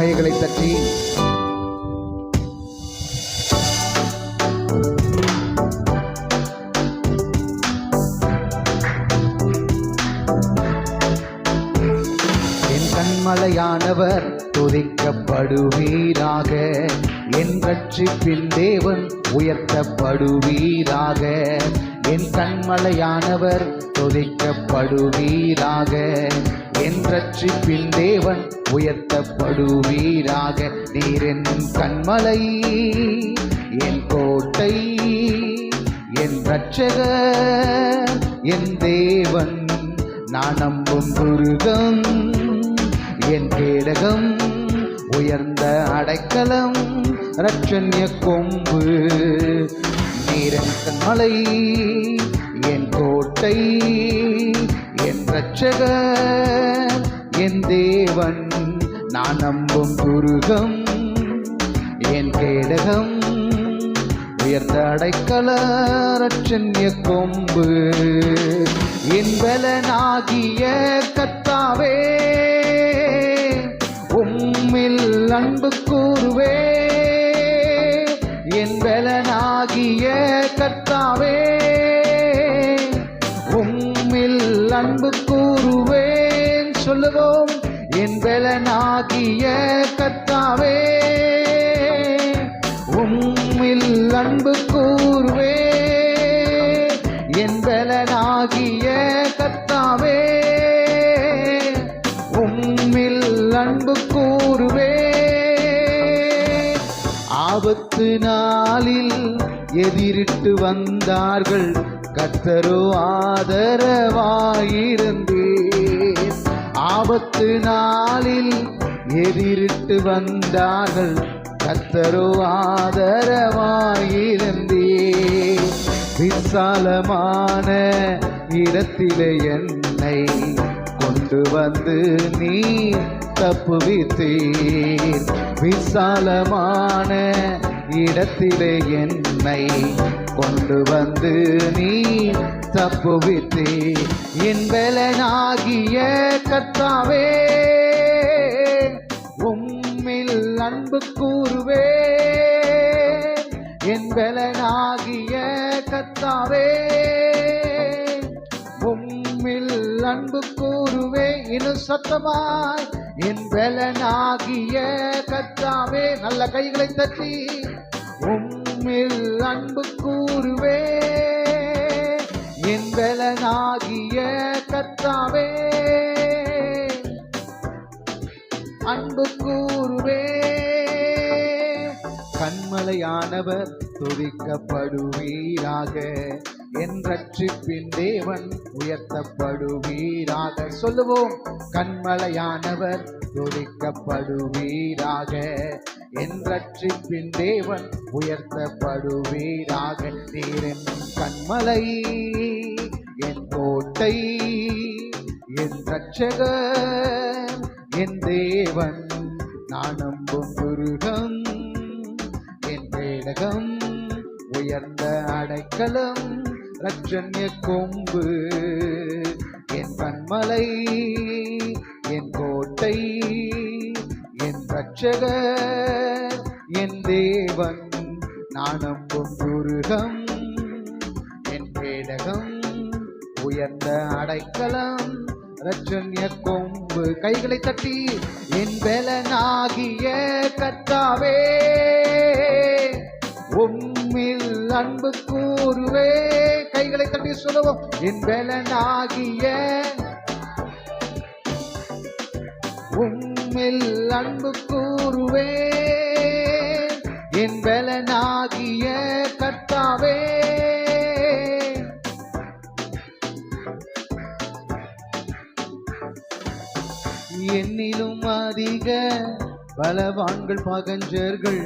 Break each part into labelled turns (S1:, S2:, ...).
S1: கைகளை தட்டி என் கண்மலையானவர் துதிக்கப்படுவீராக, என் ரட்சிப்பின் தேவன் உயர்த்தப்படுவீராக. என் கண்மலையானவர் துதிக்கப்படுவீராக, என் ரட்சிப்பின் தேவன் உயர்த்தப்படுவீராக. நீர் என் கண்மலை, என் கோட்டை, என் ரட்சகர், என் தேவன், நான் நம்பும் துருகம், என் கேடகம், உயர்ந்த அடைக்கலம், இரட்சண்ய கொம்பு. நீர் என் கண்மலை, என் கோட்டை, என் ரட்சகர், என் தேவன், நான் நம்பும் துருகம், என் கேடகம், உயர்ந்த அடைக்கல, இரட்சண்ய கொம்பு. என் பலனாகிய கர்த்தாவே, உம்மில் அன்பு கூறுவே. என் பலனாகிய கர்த்தாவே, உம்மில் அன்பு கூறுவேன். சொல்லுவோம். என் பலனாகிய கர்த்தாவே, உம்மில் அன்பு கூறுவே. என் பலனாகிய கர்த்தாவே, உம்மில் அன்பு கூறுவே. ஆபத்து நாளில் எதிரிட்டு வந்தார்கள், கர்த்தரோ ஆதரவாயிருந்தீர். ஆபத்து நாளில் எதிரிட்டு வந்தார்கள், கர்த்தரோ ஆதரவாயிருந்தீர். விசாலமான இடத்திலே என்னை கொண்டு வந்து நீ தப்புவித்தீர். விசாலமான இடத்திலே என்னை கொண்டு வந்து நீ தப்புவித்தீர். என் பலனாகிய கர்த்தாவே, உம்மில் அன்பு கூறுவே. என் பலனாகிய கர்த்தாவே, உம்மில் அன்பு கூறுவே. இன்னும் சத்தமாய். என் பலனாகிய கர்த்தாவே, நல்ல கைகளை தட்டி, உம்மில் அன்பு கூறுவே. என் பலனாகிய கர்த்தாவே, அன்பு கூறுவே. கண்மலையானவர் துதிக்கப்படுவீராக, என் ரட்சிப்பின் தேவன் உயர்த்தப்படுவீராக. சொல்லுவோம். கண்மலையானவர் துதிக்கப்படுவீராக, என் ரட்சிப்பின் தேவன் உயர்த்தப்படுவீராக. நீர் என் கண்மலை, என் கோட்டை, என் ரட்சகர், என் தேவன், நான் நம்பும் துருகம், என் கேடகம், உயர்ந்த அடைக்கலம், இரட்சண்ய கொம்பு. என் கண்மலை, என் கோட்டை, என் ரட்சகர், என் தேவன், நான் நம்பும் துருகம், என் கேடகம், உயர்ந்த அடைக்கலம், இரட்சண்ய கொம்பு. கைகளை தட்டி. என் பலனாகிய கர்த்தாவே, உம்மில் அன்பு கூறுவே. கைகளை தட்டி சொல்லுவோம். என் பலனாகிய, உம்மில் அன்பு கூறுவே. என் பலனாகிய கர்த்தாவே, என்னிலும் அதிக பலவான்கள் பகஞ்சர்கள்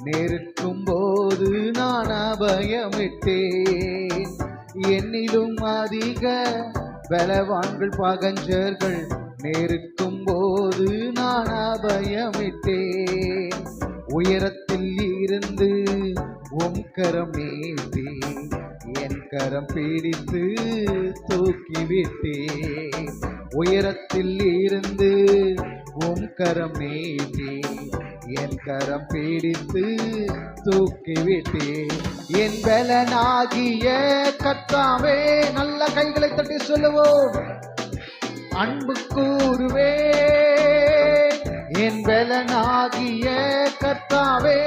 S1: நேருக்கும் போது நான் அபயமிட்டேன். என்னிலும் அதிக பலவான்கள் பகஞ்சர்கள் நேருக்கும் போது நான் அபயமிட்டேன். உயரத்தில் இருந்து உம் கரம் நீட்டி என் கரம் பிடித்து தூக்கிவிட்டேன். உயரத்தில் இருந்து உம் கரம் நீட்டி என் கரம் பிடித்து தூக்கிவிட்டே. என் பலனாகிய கர்த்தாவே, நல்ல கைகளை தட்டி சொல்லுவோம். அன்பு கூறுவே என் பலனாகிய கர்த்தாவே,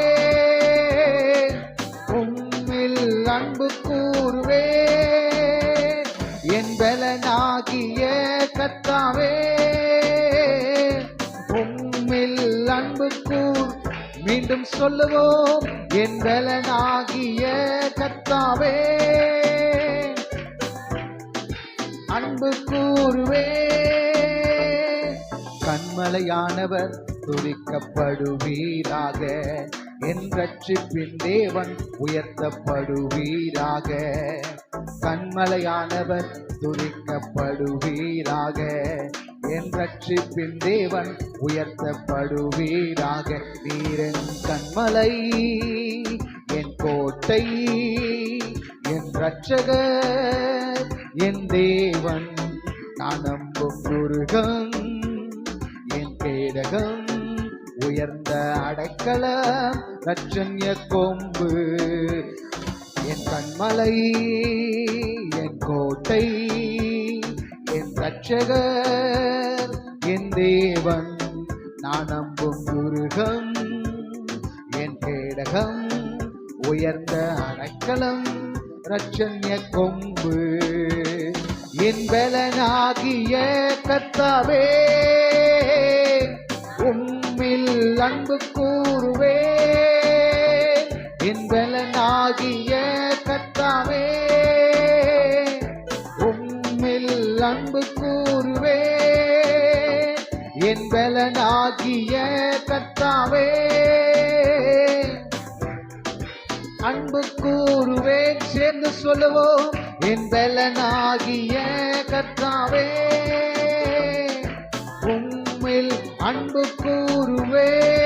S1: உம்மில் அன்பு கூறுவே என் பலனாகிய கர்த்தாவே, உம்மில் அன்பு கூர். மீண்டும் சொல்லுவோம். என் பலனாகிய கர்த்தாவே, அன்பு கூறுவே. கண்மலையானவர் துதிக்கப்படுவீராக, என் ரட்சிப்பின் தேவன் உயர்த்தப்படுவீராக. கண்மலையானவர் துதிக்கப்படுவீராக, என் ரட்சிப்பின் தேவன் உயர்த்தப்படுவீராக. நீரென் கண்மலை, என் கோட்டை, என் ரட்சகர், என் தேவன், நான் நம்பும் துருகம், என் கேடகம், உயர்ந்த அடைக்கலம், ரட்சண்ய கொம்பு. என் கண்மலை, என் கோட்டை, என் ரட்சகர், என் தேவன், நான் நம்பும் துருகம், என் கேடகம், உயர்ந்த அடைக்கலம், ரட்சண்ய கொம்பு. என் பலனாகிய கர்த்தாவே, உம்மில் அன்பு கூறுவே. என் பலனாகிய கர்த்தாவே, உம்மில் அன்பு கூறுவே. என் பலனாகிய கர்த்தாவே, அன்பு கூறுவேன். சேர்ந்து சொல்லுவோம். என் பலனாகிய கர்த்தாவே, உம்மில் அன்பு கூறுவேன்.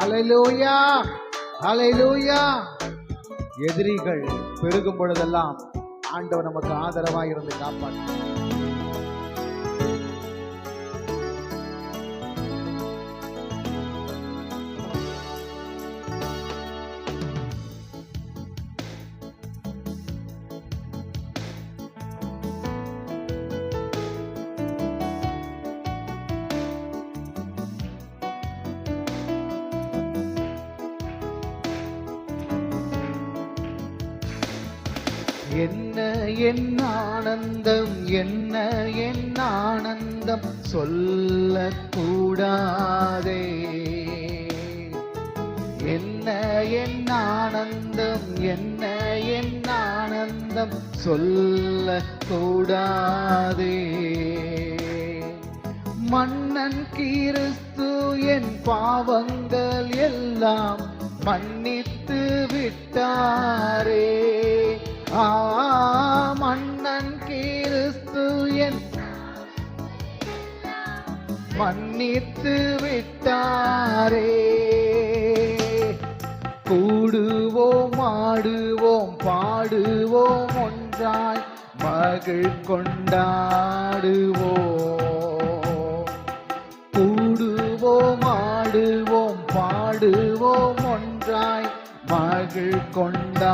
S1: அல்லேலூயா, அல்லேலூயா. எதிரிகள் பெருகும் பொழுதெல்லாம் ஆண்டவர் நமக்கு ஆதரவாக இருந்து காப்பாற்று. என்ன என் ஆனந்தம், என்ன என் ஆனந்தம் சொல்லக்கூடாதே. என்ன என் ஆனந்தம், என்ன என் ஆனந்தம் சொல்லக்கூடாதே. மன்னன் கிறிஸ்து என் பாவங்கள் எல்லாம் மன்னித்து விட்டாரே. மன்னன் கிறிஸ்து என் மன்னித்து விட்டாரே. கூடுவோம், ஆடுவோம், பாடுவோம், ஒன்றாய் மகிழ் கொண்டாடுவோம். கூடுவோம், ஆடுவோம், பாடுவோம், ஒன்றாய் மகிழ் கொண்டாடுவோம்.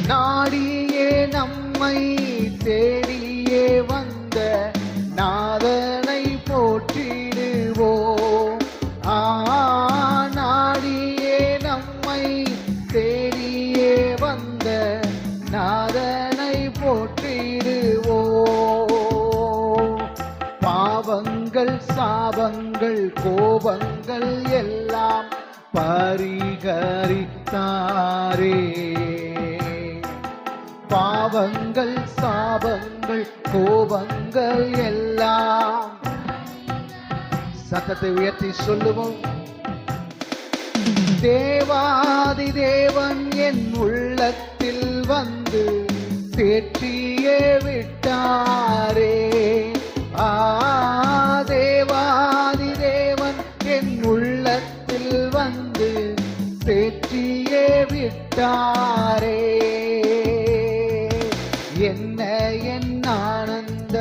S1: நாடியே நம்மை தேடியே வந்த நாதனை போற்றிடுவோம். நாடியே நம்மை தேடியே வந்த நாதனை போற்றிடுவோம். பாவங்கள், சாபங்கள், கோபங்கள் எல்லாம் பரிகரித்தாரே. பாவங்கள், சாபங்கள், கோபங்கள் எல்லாம். சத்தத்தை உயர்த்தி சொல்லுவோம். தேவாதி தேவன் என் உள்ளத்தில் வந்து தேற்றியே விட்டாரே. தேவாதி தேவன் என் உள்ளத்தில் வந்து தேற்றியே விட்டாரே. என்ன என் ஆனந்த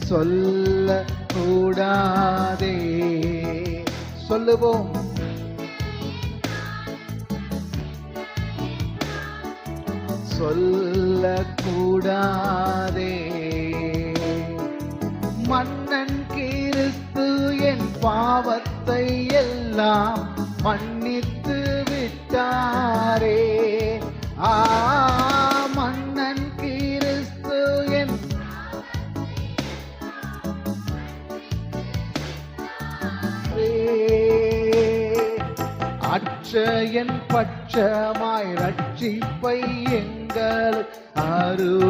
S1: சொல்ல கூடாதே. சொல்லுவோம். சொல்ல கூடாதே. மன்னன் கிறிஸ்து என் பாவத்தை எல்லாம் மன்னித்து விட்டாரே. மன்னன் கிறிஸ்து என் அச்சயன் பட்சமாய் ரட்சிப்பை எங்கள் அருளனதாலே.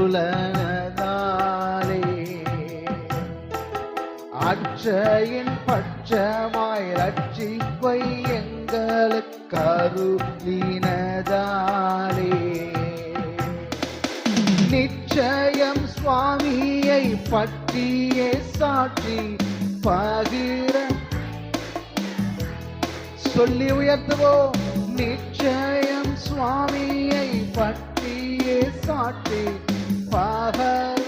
S1: அச்சயன் பட்சமாய் ரட்சிப்பை எங்களுக்கு அருளினதாலே. நிச்சயம் சுவாமியை பற்றியே சாட்சி பகிர சொல்லி உயர்த்துவோம். நிச்சயம் சுவாமியை பற்றியே சாட்சி பகர்.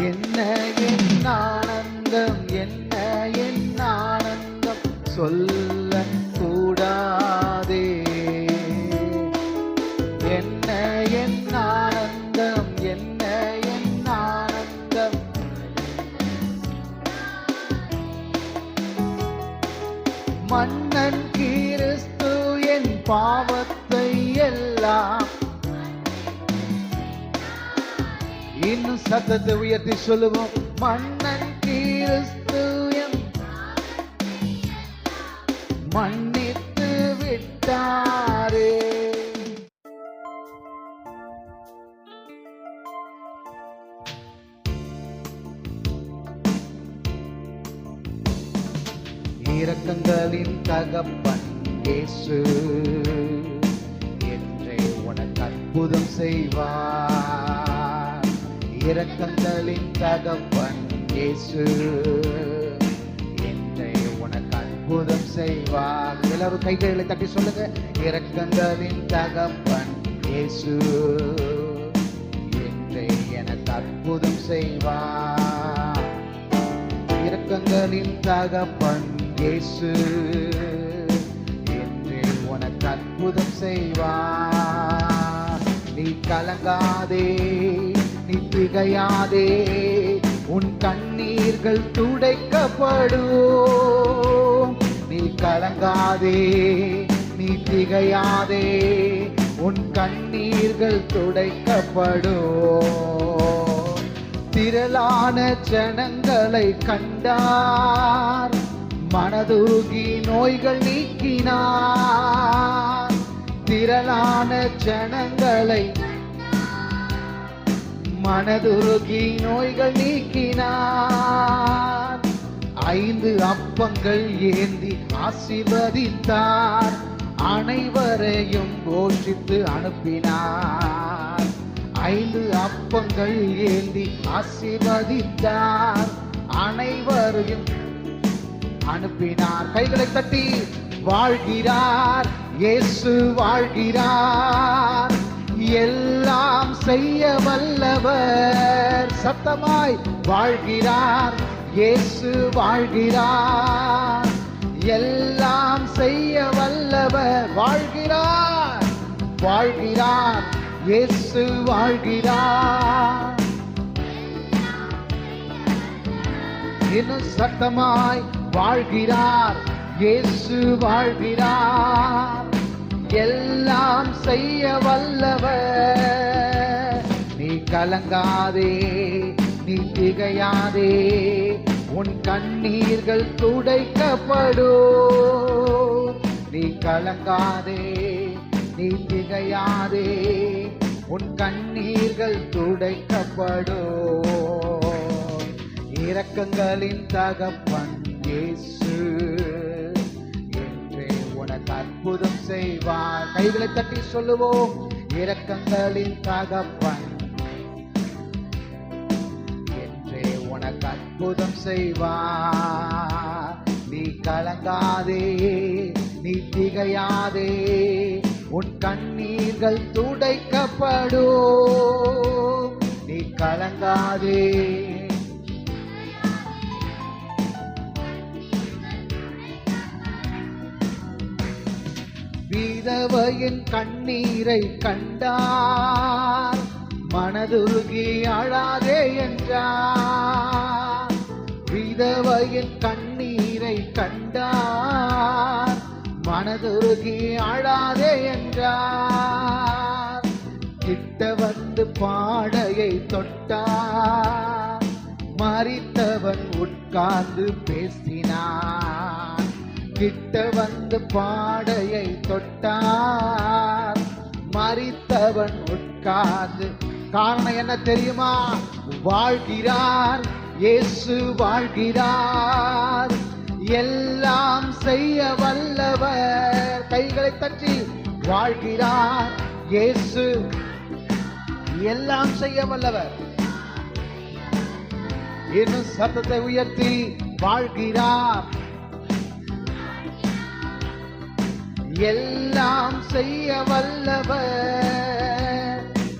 S1: என்ன என் ஆனந்தம், என்ன என் ஆனந்தம் சொல்ல கூடாதே. என்ன என் ஆனந்தம், என்ன என் ஆனந்தம். மன்னன் கிறிஸ்து என் பாவத்தை எல்லாம். இன்னும் சத்தத்தை உயர்த்தி சொல்லுவோம். மன்னன் கிறிஸ்து என் மன்னித்து விட்டாரே. இரக்கங்களின் தகப்பன் இயேசு என்றே உனக்கு அற்புதம் செய்வார். இரக்கங்களின் தகப்பன் இயேசு என்றே உனக்கு அற்புதம் செய்வார். எல்லாரும் கைகளை தட்டி சொல்லுங்க. இரக்கங்களின் தகப்பன் இயேசு என்றே எனக்கு அற்புதம் செய்வார். இரக்கங்களின் தகப்பன் இயேசு என்றே உனக்கு அற்புதம் செய்வார். நீ கலங்காதே, நீ திகையாதே, உன் கண்ணீர்கள் துடைக்கப்படும். நீ கலங்காதே, நீ திகையாதே, உன் கண்ணீர்கள் துடைக்கப்படும். திரளான ஜனங்களை கண்டார், மனதுருகி நோய்கள் நீக்கினார். திரளான ஜனங்களை மனதுருகி நோய்கள் நீக்கினார். 5 அப்பங்கள் ஏந்தி ஆசீர்வதித்தார், அனைவரையும் போஷித்து அனுப்பினார். 5 அப்பங்கள் ஏந்தி ஆசீர்வதித்தார், அனைவரையும் அனுப்பினார். கைகளை தட்டி வாழ்கிறார் இயேசு வாழ்கிறார், எல்லாம் செய்ய வல்லவர். சத்தமாய் வாழ்கிறார் இயேசு வாழ்கிறார், எல்லாம் செய்ய வல்லவர். வாழ்கிறார் வாழ்கிறார் இயேசு வாழ்கிறார். இன்னும் சத்தமாய் வாழ்கிறார் இயேசு வாழ்கிறார், எல்லாம் செய்ய வல்லவர். நீ கலங்காதே, நீ திகையாதே, உன் கண்ணீர்கள் துடைக்கப்படும். நீ கலங்காதே, நீ திகையாதே, உன் கண்ணீர்கள் துடைக்கப்படும். இரக்கங்களின் தகப்பன் இயேசு என்றே உனக்கு அற்புதம் செய்வார். கைகளை தட்டி சொல்லுவோம். இரக்கங்களின் தகப்பன் என்றே உனக்கு அற்புதம் செய்வார். நீ கலங்காதே, நீ திகையாதே, உன் கண்ணீர்கள் துடைக்கப்படும். நீ கலங்காதே. விதவையின் கண்ணீரை கண்டார், மனதுருகி அழாதே என்றார். விதவையின் கண்ணீரை கண்டார், மனதுருகி அழாதே என்றார். கிட்ட வந்து பாடையை தொட்டார், மரித்தவன் உட்கார்ந்து பேசினான். கிட்ட வந்து பாடையை தொட்டார், மரித்தவன் உட்கார்ந்து. காரணம் என்ன தெரியுமா? வாழ்கிறார், இயேசு வாழ்கிறார், எல்லாம் செய்ய வல்லவர். கைகளை தட்டி வாழ்கிறார் இயேசு, எல்லாம் செய்ய வல்லவர். இன்னும் சத்தத்தை உயர்த்தி வாழ்கிறார், எல்லாம் செய்ய வல்லவர்.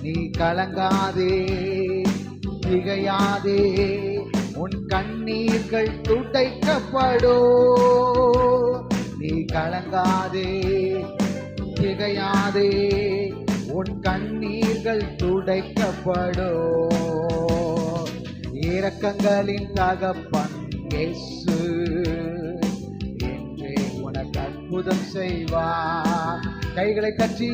S1: நீ கலங்காதே, திகையாதே, உன் கண்ணீர்கள் துடைக்கப்படும். நீ கலங்காதே, திகையாதே, உன் கண்ணீர்கள் துடைக்கப்படும். இரக்கங்களின் தகப்பன் இயேசு என்றே உனக்கு அற்புதம் செய்வார். கைகளை தட்டி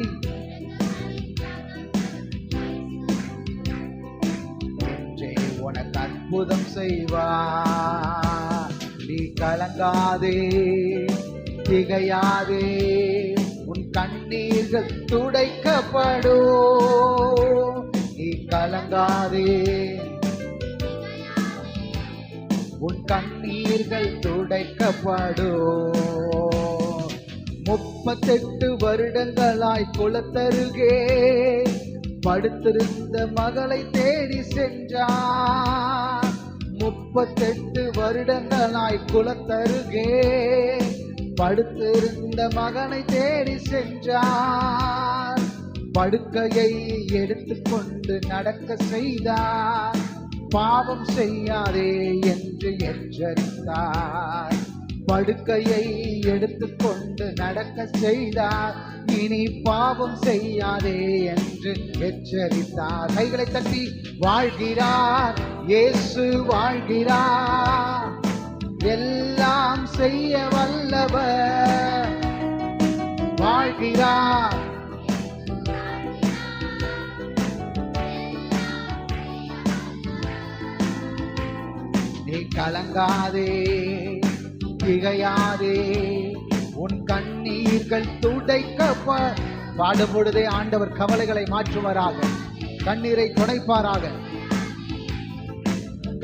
S1: என்றே உனக்கு அற்புதம் செய்வார். நீ கலங்காதே, திகையாதே, உன் கண்ணீர்கள் துடைக்கப்படும். நீ கலங்காதே, உன் கண்ணீர்கள் துடைக்கப்படும். 38 வருடங்களாய் குளத்தருகே படுத்திருந்த மகளை தேடி சென்றார். 38 வருடங்களாய் குளத்தருகே படுத்திருந்த மகனை தேடி சென்றார். படுக்கையை எடுத்துக்கொண்டு நடக்க செய்தார். பாவம் செய்யாதே என்று எச்சரித்தார். படுக்கையை எடுத்துக்கொண்டு நடக்க செய்தார். இனி பாவம் செய்யாதே என்று எச்சரித்தார். கைகளை தட்டி வாழ்கிறார் இயேசு, வாழ்கிறார், எல்லாம் செய்ய வல்லவர். வாழ்கிறார், நீ கலங்காதே, திகையாதே, உன் கண்ணீர்கள் பாடும் பொழுதே ஆண்டவர் கவலைகளை மாற்றுவாராக, கண்ணீரை துடைப்பாராக.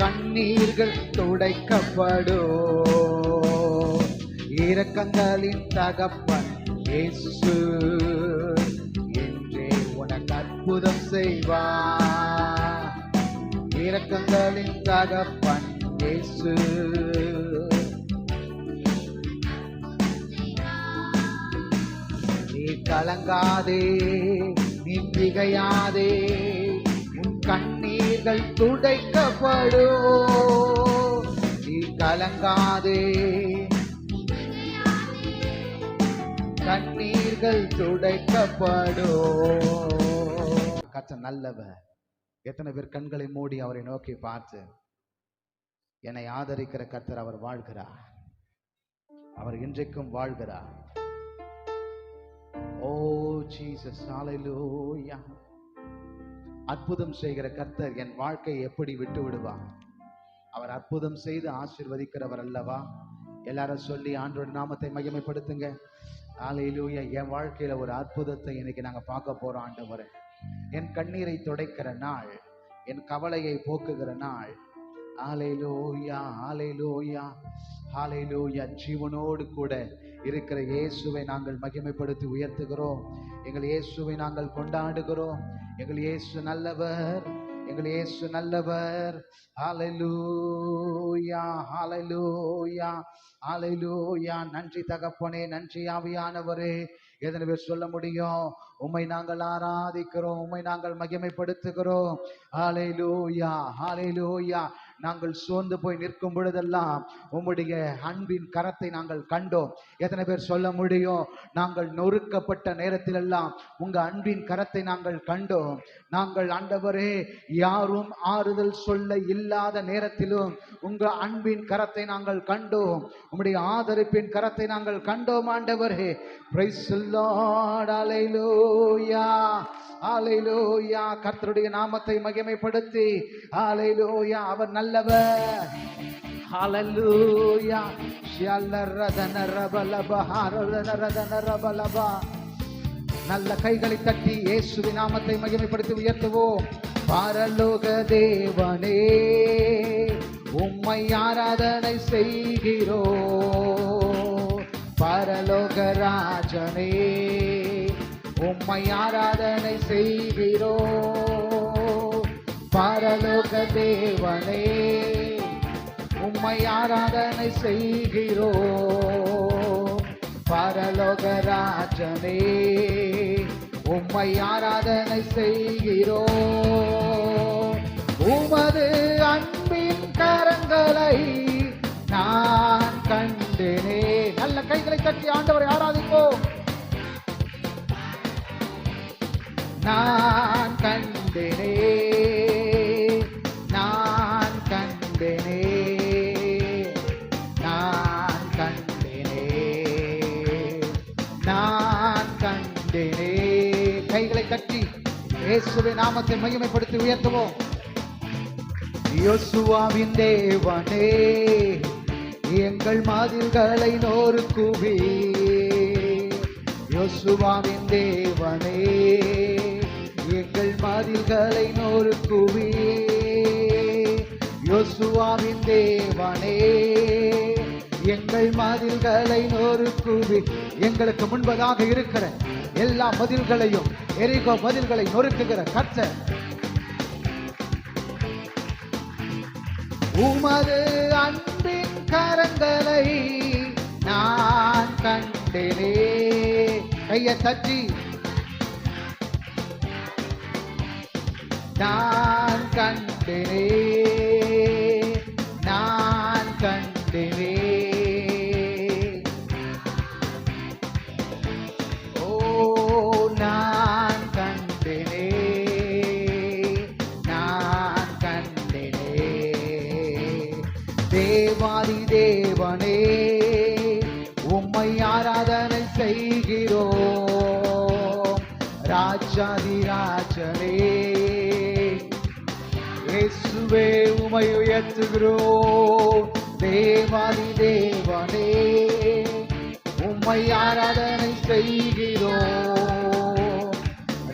S1: கண்ணீர்கள் துடைக்கப்படும். இரக்கங்களின் தகப்பன் இயேசு என்றே உனக்கு அற்புதம் செய்வார். இரக்கங்களின் தகப்பன் இயேசு. நீ கலங்காதே, நீ திகையாதே, உன் கண்ணீர்கள் துடைக்கப்படும். நீ கலங்காதே, கண்ணீர்கள் துடைக்கப்படும். கர்த்தர் நல்லவர். எத்தனை பேர் கண்களை மூடி அவரை நோக்கி பார்த்து, என்னை ஆதரிக்கிற கர்த்தர் அவர் வாழ்கிறார், அவர் இன்றைக்கும் வாழ்கிறார். ஓ ஜீசஸ், ஹல்லேலூயா. அற்புதம் செய்கிற கர்த்தர் என் வாழ்க்கையை எப்படி விட்டு விடுவார்? அவர் அற்புதம் செய்து ஆசீர்வதிக்கிறவர் அல்லவா? எல்லாரும் சொல்லி ஆண்டவருடைய நாமத்தை மகிமைப்படுத்துங்க. ஹல்லேலூயா. என் வாழ்க்கையில ஒரு அற்புதத்தை இன்னைக்கு நாங்க பார்க்க போறோம் ஆண்டவரே. என் கண்ணீரை துடைக்கிற நாள், என் கவலையை போக்குகிற நாள். ஹல்லேலூயா, ஹல்லேலூயா, ஹல்லேலூயா. ஜீவனோடு கூட இருக்கிற இயேசுவை நாங்கள் மகிமைப்படுத்தி உயர்த்துகிறோம். எங்கள் இயேசுவை நாங்கள் கொண்டாடுகிறோம். எங்கள் இயேசு நல்லவர், எங்கள் இயேசு நல்லவர். ஹல்லேலூயா, ஹல்லேலூயா, ஹல்லேலூயா. நன்றி தகப்பனே, நன்றி ஆவியானவரே. எத்தனை பேர் சொல்ல முடியும்? உம்மை நாங்கள் ஆராதிக்கிறோம், உம்மை நாங்கள் மகிமைப்படுத்துகிறோம். ஹல்லேலூயா, ஹல்லேலூயா. நாங்கள் சோர்ந்து போய் நிற்கும் பொழுதெல்லாம் உம்முடைய அன்பின் கரத்தை நாங்கள் கண்டோம். எத்தனை பேர் சொல்ல முடியும்? நாங்கள் நொறுக்கப்பட்ட நேரத்திலெல்லாம் உங்க அன்பின் கரத்தை நாங்கள் கண்டோம். நாங்கள் ஆண்டவரே யாரும் ஆறுதல் சொல்ல இல்லாத நேரத்திலும் உங்க அன்பின் கரத்தை நாங்கள் கண்டோம். உம்முடைய ஆதரிப்பின் கரத்தை நாங்கள் கண்டோம் ஆண்டவரே. Praise the lord. Hallelujah, hallelujah. கர்த்தருடைய நாமத்தை மகிமைப்படுத்தி ஹல்லேலூயா. அவர் நல்லவர். ஹல்லேலூயா. நல்ல கைகளை தட்டி இயேசுவின் நாமத்தை மகிமைப்படுத்தி உயர்த்துவோம். பரலோக தேவனே உம்மை ஆராதனை செய்கிறோம். பரலோக ராஜனே உம்மை ஆராதனை செய்கிறோம். பரலோக தேவனே உம்மை ஆராதனை செய்கிறோம். பரலோக ராஜனே உம்மை ஆராதனை செய்கிறோம். உமது அன்பின் கரங்களை நான் கண்டேனே. நல்ல கைகளை தட்டி ஆண்டவரை ஆராதிப்போம். நான் கண்டேனே, நான் கண்டேனே, நான் கண்டேனே, நான் கண்டேனே. கைகளை தட்டி இயேசுவின் நாமத்தை மகிமைப்படுத்தி உயர்த்துவோம். யோசுவாவின் தேவனே எங்கள் மதில்களை நொறுக்குவே. யோசுவாவின் தேவனே எங்கள் மதில்களை நொறுக்குவே. யோசுவாவின் தேவனே எங்கள் மதில்களை நொறுக்குவே. எங்களுக்கு முன்பதாக இருக்கிற எல்லா மதில்களையும், எரிகோ மதில்களை நொறுக்குகிற கர்த்தர். உமது அன்பின் கரங்களை நான் கண்டேனே. கையை தட்டி நான் கண்டேனே, நான் கண்டேனே. ஓ நான் கண்டேனே, நான் கண்டேனே. தேவாதி தேவனே உம்மை ஆராதனை செய்கிறோம். ராஜாதி ராஜனே இயேசுவே உம்மை உயர்த்துகிறோம். தேவாதி தேவனே உம்மை ஆராதனை செய்கிறோம்.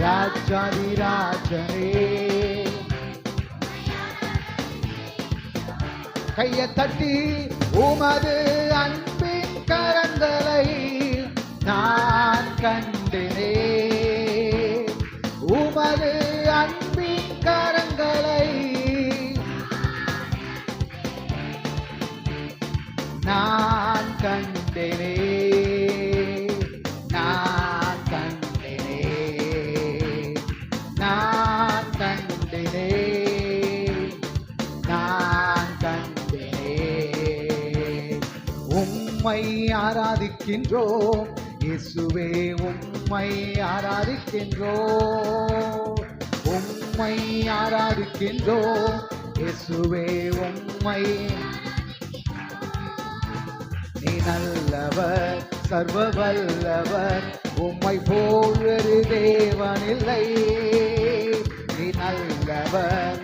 S1: ராஜாதி ராஜனே. கையை தட்டி உமது அன்பின் கரங்களை நான் கண்டேனே. உமது அன்பின் கரங்களை நான் கண்டேனே, நான் கண்டேனே, நான் கண்டேனே, நான் கண்டேனே. உம்மை ஆராதிக்கின்றோம் இயேசுவே, உம்மை ஆராதிக்கின்றோம். உம்மை ஆராதிக்கின்றோம் இயேசுவே, உம்மை. நீ நல்லவர், சர்வ வல்லவர், உம்மை போல் ஒரு தேவனில்லை. நீ நல்லவர்.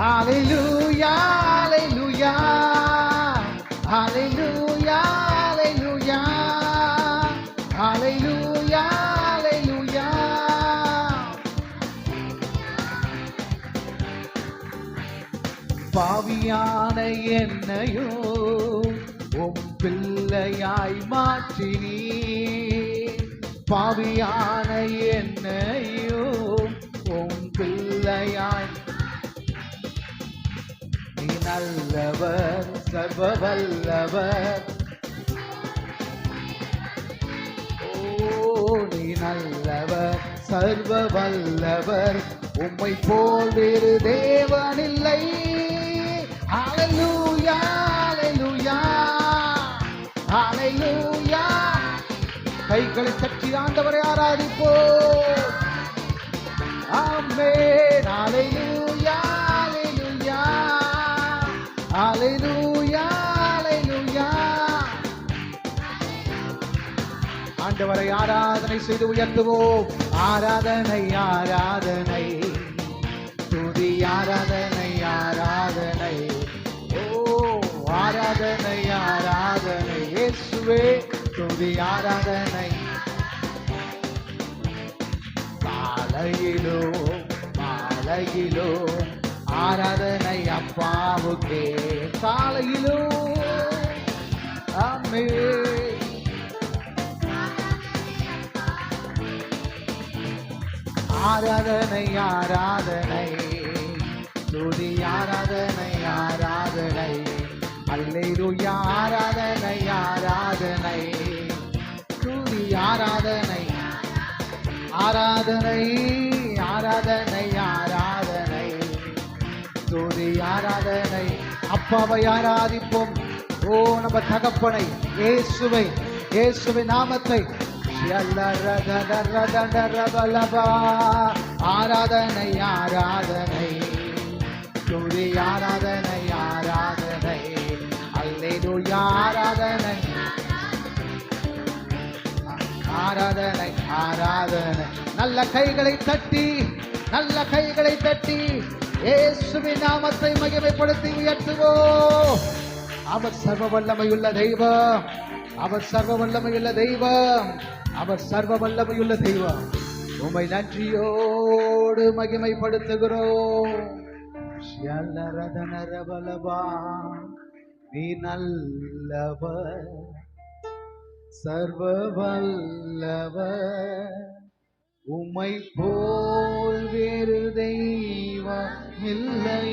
S1: ஹல்லேலூயா, ஹல்லேலூயா, ஹல்லேலூயா, ஹல்லேலூயா, ஹல்லேலூயா, ஹல்லேலூயா. பாவியான என்னையும் உம் பிள்ளையாய் மாற்றினீ. பாவியான என்னையும் உம் பிள்ளையாய். நீ நல்லவர், சர்வ வல்லவர். ஓ, நீ நல்லவர், சர்வ வல்லவர். உம்மை போல் வேறு தேவனில்லை. ஹல்லேலூயா, ஹல்லேலூயா, ஹல்லேலூயா. கைகளை தட்டி ஆண்டவரை ஆராதிப்போம். ஆமென். ஹல்லேலூயா, ஹல்லேலூயா, ஹல்லேலூயா, ஹல்லேலூயா. ஆண்டவரை ஆராதனை செய்து உயர்த்துவோம். ஆராதனை, ஆராதனை, துதி ஆராதனை, ஆராதனை. ஓ, ஆராதனை, ஆராதனை இயேசுவே, துதி ஆராதனை. மாலையிலோ மாலையிலோ ஆராதனை அப்பாவுக்கே. காலையிலோ ஆமென். ஆராதனை, ஆராதனை, துதி ஆராதனை, ஆராதனை. அல்லேலூயா, ஆராதனை, ஆராதனை, துதி ஆராதனை, ஆராதனை, ஆராதனை, ஆராதனை, துதி ஆராதனை. அப்பாவை ஆராதிப்போம். ஓ, நம்ம தகப்பனை இயேசுவை, இயேசுவின் நாமத்தை. ஆராதனை, ஆராதனை, துதி ஆராதனை, ஆராதனை. அல்லேலூயா, ஆராதனை, ஆராதனை, ஆராதனை. நல்ல கைகளை தட்டி, நல்ல கைகளை தட்டி இயேசுவின் நாமத்தை மகிமைப்படுத்தி உயர்த்துவோம். அவர் சர்வ வல்லமையுள்ள தெய்வம், அவர் சர்வ வல்லமையுள்ள தெய்வம், அவர் சர்வ வல்லமையுள்ள தெய்வம். உம்மை நன்றியோடு மகிமைப்படுத்துகிறோம். நீ நல்லவர், சர்வ வல்லவர். உம்மை போல் வேறு தெய்வம் இல்லை.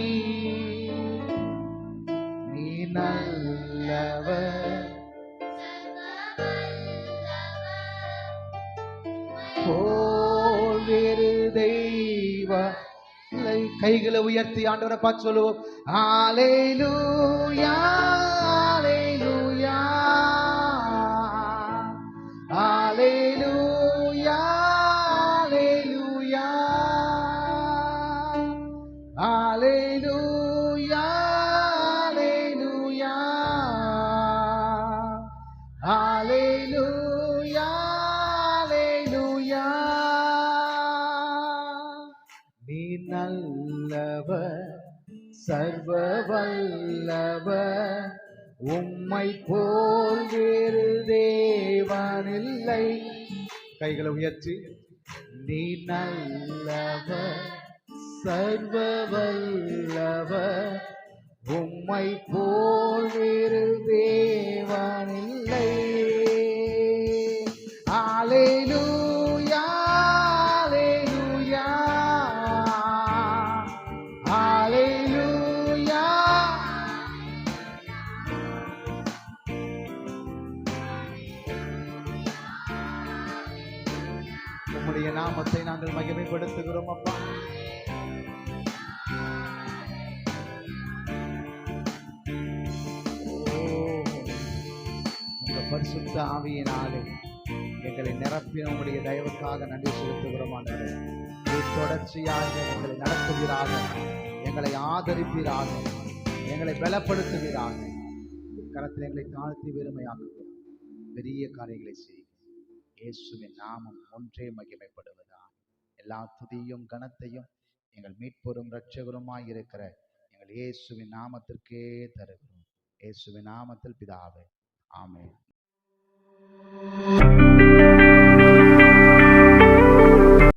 S1: நீ நல்லவர், போல் வேறு தெய்வம் இல்லை. கைகளை உயர்த்தி ஆண்டவரை பார்த்து சொல்லுவோம். ஹல்லேலூயா, ஹல்லேலூயா, ஹல்லேலூயா, ஹல்லேலூயா, ஹல்லேலூயா, ஹல்லேலூயா, ஹல்லேலூயா, ஹல்லேலூயா. நீ நல்லவர், சர்வ வல்லவர். உம்மை போல் வேறு தேவனில்லை. கைகளை உயர்த்தி. நீ நல்லவர், சர்வ வல்லவர். உம்மை போல் வேறு தேவனில்லை. ஹல்லேலூயா, ஹல்லேலூயா, ஹல்லேலூயா. உம்முடைய நாமத்தை நாங்கள் மகிமைப்படுத்துகிறோம் அப்பா. உங்க பரிசுத்த ஆவியினாலே எங்களை நிரப்பின உங்களுடைய தயவுக்காக நன்றி செலுத்துகிறோம். தொடர்ச்சியாக எங்களை நடத்துவீராக, எங்களை ஆதரிப்பீராக, எங்களை பலப்படுத்துவீராக. கரத்தில் எங்களை தாழ்த்தி வெறுமையாக்குகிறோம். பெரிய காரியங்களை செய்ய இயேசுவின் நாமம் ஒன்றே மகிமைப்படுவதா. எல்லா துதியும் கனத்தையும் எங்கள் மீட்பரும் இரட்சகருமாய் இருக்கிற எங்கள் இயேசுவின் நாமத்திற்கே தருகிறோம். இயேசுவின் நாமத்தில் பிதாவே, ஆமென்.